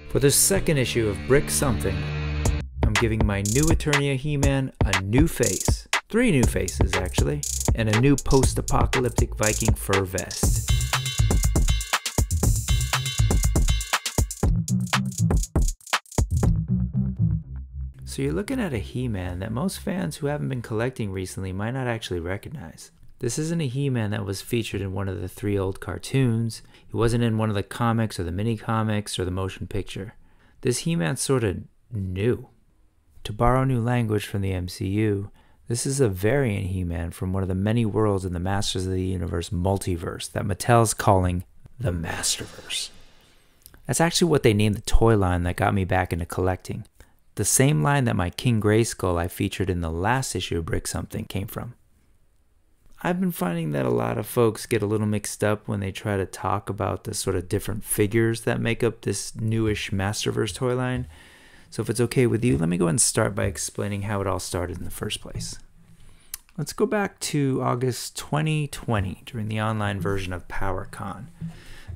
For the second issue of Brick Something, I'm giving my new Eternia HeMan a new face. 3 new faces actually, and a new post-apocalyptic Viking fur vest. So you're looking at a HeMan that most fans who haven't been collecting recently might not actually recognize. This isn't a HeMan that was featured in one of the 3 old cartoons. He wasn't in one of the comics or the mini comics or the motion picture. This HeMan's sort of new. To borrow new language from the MCU, this is a variant HeMan from one of the many worlds in the Masters of the Universe multiverse that Mattel's calling the Masterverse. That's actually what they named the toy line that got me back into collecting. The same line that my King Grayskull I featured in the last issue of Brick Something came from. I've been finding that a lot of folks get a little mixed up when they try to talk about the sort of different figures that make up this newish Masterverse toy line. So if it's okay with you, let me go ahead and start by explaining how it all started in the first place. Let's go back to August 2020 during the online version of PowerCon.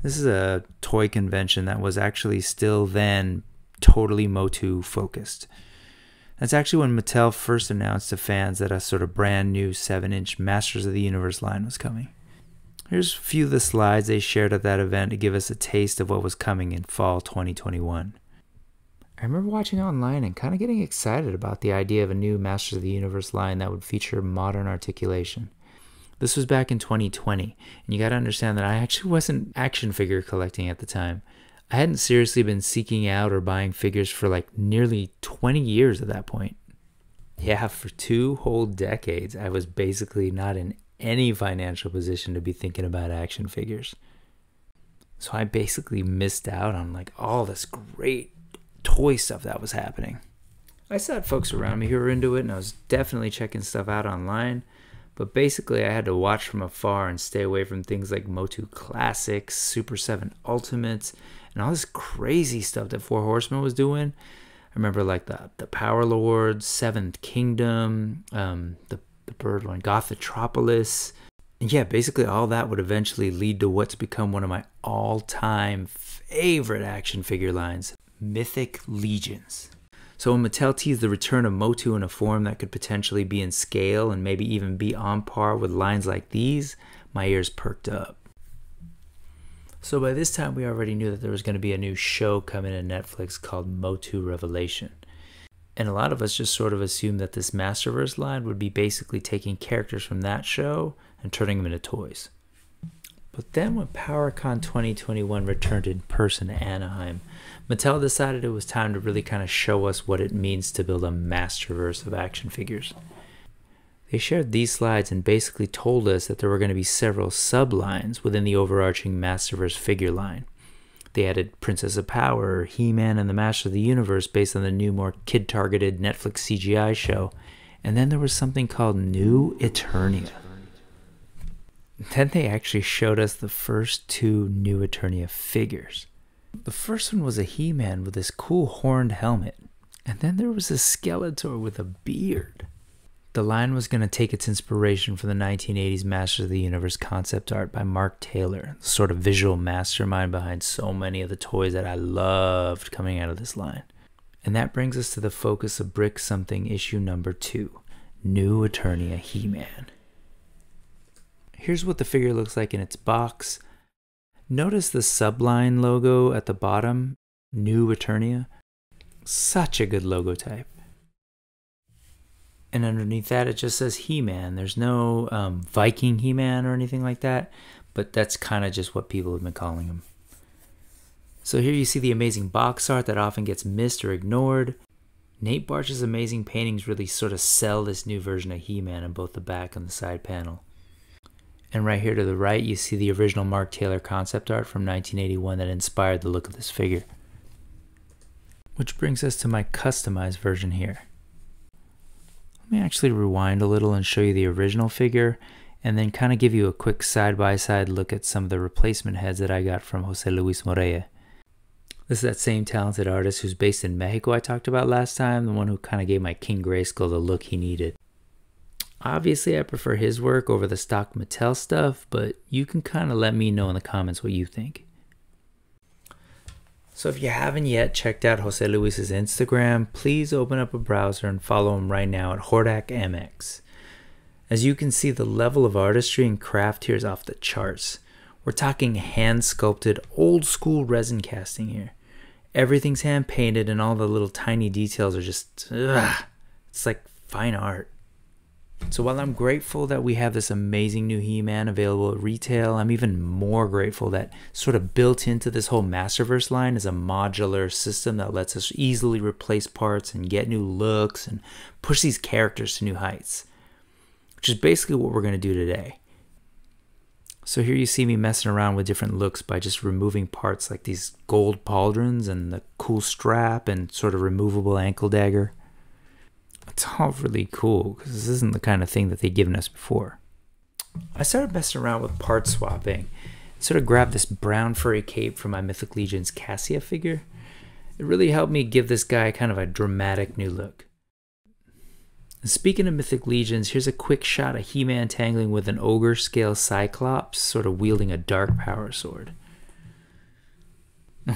This is a toy convention that was actually still then totally MOTU focused. That's actually when Mattel first announced to fans that a sort of brand new 7-inch Masters of the Universe line was coming. Here's a few of the slides they shared at that event to give us a taste of what was coming in fall 2021. I remember watching online and kind of getting excited about the idea of a new Masters of the Universe line that would feature modern articulation. This was back in 2020, and you gotta understand that I actually wasn't action figure collecting at the time. I hadn't seriously been seeking out or buying figures for like nearly 20 years at that point. Yeah, for 2 whole decades, I was basically not in any financial position to be thinking about action figures. So I basically missed out on like all this great toy stuff that was happening. I still had folks around me who were into it, and I was definitely checking stuff out online. But basically, I had to watch from afar and stay away from things like MOTU Classics, Super 7 Ultimates, and all this crazy stuff that 4 Horsemen was doing. I remember like the Power Lords, 7th Kingdom, the bird one, Gothropolis. And yeah, basically all that would eventually lead to what's become one of my all-time favorite action figure lines, Mythic Legions. So when Mattel teased the return of MOTU in a form that could potentially be in scale and maybe even be on par with lines like these, my ears perked up. So by this time we already knew that there was going to be a new show coming to Netflix called MOTU Revelation. And a lot of us just sort of assumed that this Masterverse line would be basically taking characters from that show and turning them into toys. But then when PowerCon 2021 returned in person to Anaheim, Mattel decided it was time to really kind of show us what it means to build a Masterverse of action figures. They shared these slides and basically told us that there were going to be several sublines within the overarching Masterverse figure line. They added Princess of Power, HeMan, and the Master of the Universe based on the new, more kid-targeted Netflix CGI show. And then there was something called New Eternia. Then they actually showed us the first 2 New Eternia figures. The first one was a HeMan with this cool horned helmet. And then there was a Skeletor with a beard. The line was going to take its inspiration from the 1980s Masters of the Universe concept art by Mark Taylor, the sort of visual mastermind behind so many of the toys that I loved coming out of this line. And that brings us to the focus of Brick Something issue number 2, New Eternia HeMan. Here's what the figure looks like in its box. Notice the subline logo at the bottom, New Eternia. Such a good logo type. And underneath that it just says HeMan. There's no Viking HeMan or anything like that, but that's kind of just what people have been calling him. So here you see the amazing box art that often gets missed or ignored. Nate Barch's amazing paintings really sort of sell this new version of HeMan in both the back and the side panel. And right here to the right, you see the original Mark Taylor concept art from 1981 that inspired the look of this figure. Which brings us to my customized version here. Let me actually rewind a little and show you the original figure, and then kind of give you a quick side-by-side look at some of the replacement heads that I got from Jose Luis Morella. This is that same talented artist who's based in Mexico I talked about last time, the one who kind of gave my King Grayskull the look he needed. Obviously, I prefer his work over the stock Mattel stuff, but you can kind of let me know in the comments what you think. So if you haven't yet checked out Jose Luis's Instagram, please open up a browser and follow him right now at HordakMX. As you can see, the level of artistry and craft here is off the charts. We're talking hand-sculpted, old-school resin casting here. Everything's hand-painted and all the little tiny details are just, it's like fine art. So while I'm grateful that we have this amazing new He-Man available at retail, I'm even more grateful that sort of built into this whole Masterverse line is a modular system that lets us easily replace parts and get new looks and push these characters to new heights, which is basically what we're going to do today. So here you see me messing around with different looks by just removing parts like these gold pauldrons and the cool strap and sort of removable ankle dagger. It's all really cool because this isn't the kind of thing that they'd given us before. I started messing around with part swapping. Sort of grabbed this brown furry cape from my Mythic Legions Cassia figure. It really helped me give this guy kind of a dramatic new look. And speaking of Mythic Legions, here's a quick shot of He-Man tangling with an ogre scale Cyclops, sort of wielding a dark power sword.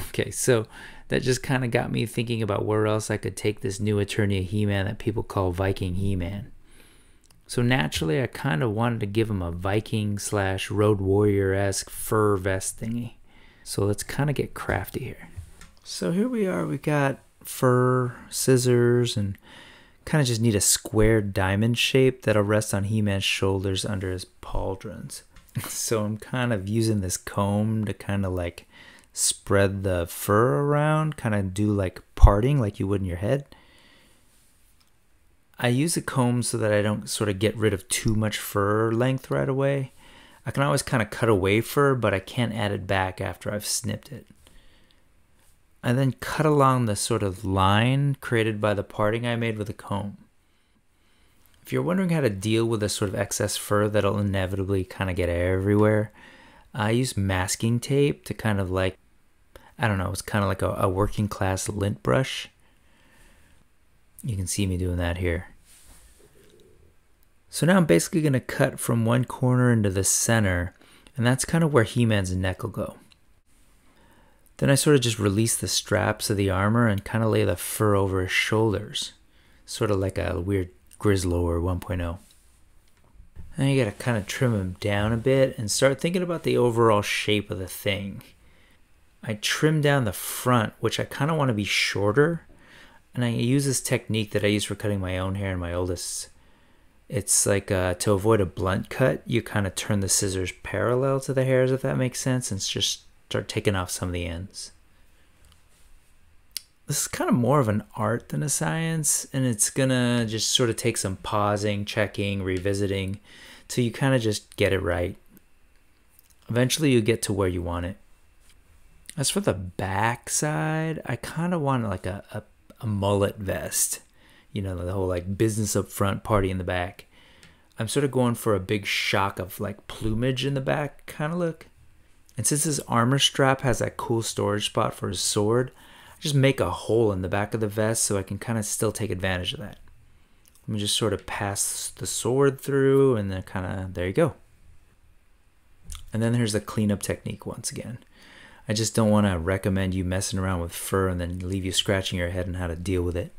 Okay, so that just kind of got me thinking about where else I could take this new Eternia He-Man that people call Viking HeMan. So naturally, I kind of wanted to give him a Viking / Road Warrior-esque fur vest thingy. So let's kind of get crafty here. So here we are, we got fur, scissors, and kind of just need a square diamond shape that'll rest on He-Man's shoulders under his pauldrons. So I'm kind of using this comb to kind of like spread the fur around, kind of do like parting like you would in your head. I use a comb so that I don't sort of get rid of too much fur length right away. I can always kind of cut away fur, but I can't add it back after I've snipped it. I then cut along the sort of line created by the parting I made with a comb. If you're wondering how to deal with the sort of excess fur that'll inevitably kind of get everywhere, I use masking tape to kind of like, I don't know, it's kind of like a working class lint brush. You can see me doing that here. So now I'm basically going to cut from one corner into the center, and that's kind of where He-Man's neck will go. Then I sort of just release the straps of the armor and kind of lay the fur over his shoulders, sort of like a weird Grizzlower 1.0. Then you gotta kind of trim him down a bit and start thinking about the overall shape of the thing. I trim down the front, which I kind of want to be shorter, and I use this technique that I use for cutting my own hair and my oldest. It's like to avoid a blunt cut, you kind of turn the scissors parallel to the hairs, if that makes sense, and just start taking off some of the ends. This is kind of more of an art than a science, and it's gonna just sort of take some pausing, checking, revisiting, till you kind of just get it right. Eventually you get to where you want it. As for the back side, I kind of want like a mullet vest. You know, the whole like business up front, party in the back. I'm sort of going for a big shock of like plumage in the back kind of look. And since his armor strap has that cool storage spot for his sword, I just make a hole in the back of the vest so I can kind of still take advantage of that. Let me just sort of pass the sword through and then kind of, there you go. And then here's the cleanup technique once again. I just don't want to recommend you messing around with fur and then leave you scratching your head on how to deal with it.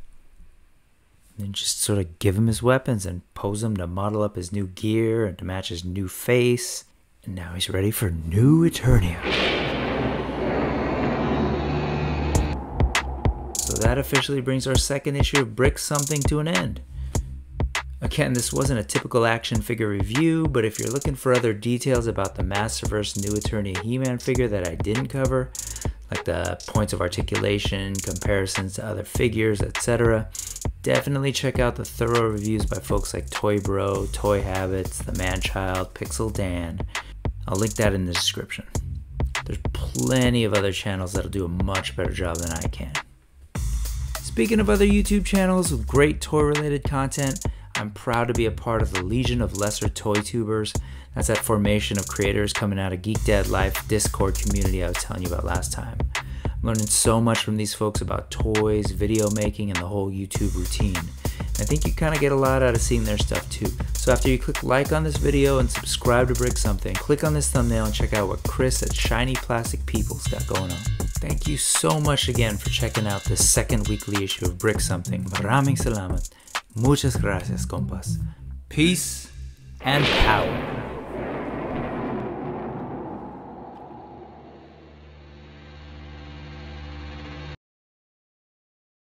And then just sort of give him his weapons and pose him to model up his new gear and to match his new face. And now he's ready for new Eternia. So that officially brings our second issue of Brick Something to an end. Again, this wasn't a typical action figure review, but if you're looking for other details about the Masterverse new Eternia He-Man figure that I didn't cover, like the points of articulation, comparisons to other figures, etc., definitely check out the thorough reviews by folks like Toy Bro, Toy Habits, The Man-Child, Pixel Dan. I'll link that in the description. There's plenty of other channels that'll do a much better job than I can. Speaking of other YouTube channels with great toy-related content, I'm proud to be a part of the Legion of Lesser Toy Tubers. That's that formation of creators coming out of Geek Dad Life Discord community I was telling you about last time. I'm learning so much from these folks about toys, video making, and the whole YouTube routine. I think you kind of get a lot out of seeing their stuff too. So after you click like on this video and subscribe to Brick Something, click on this thumbnail and check out what Chris at Shiny Plastic People's got going on. Thank you so much again for checking out the second weekly issue of Brick Something. Maraming salamat. Muchas gracias, compas. Peace and power.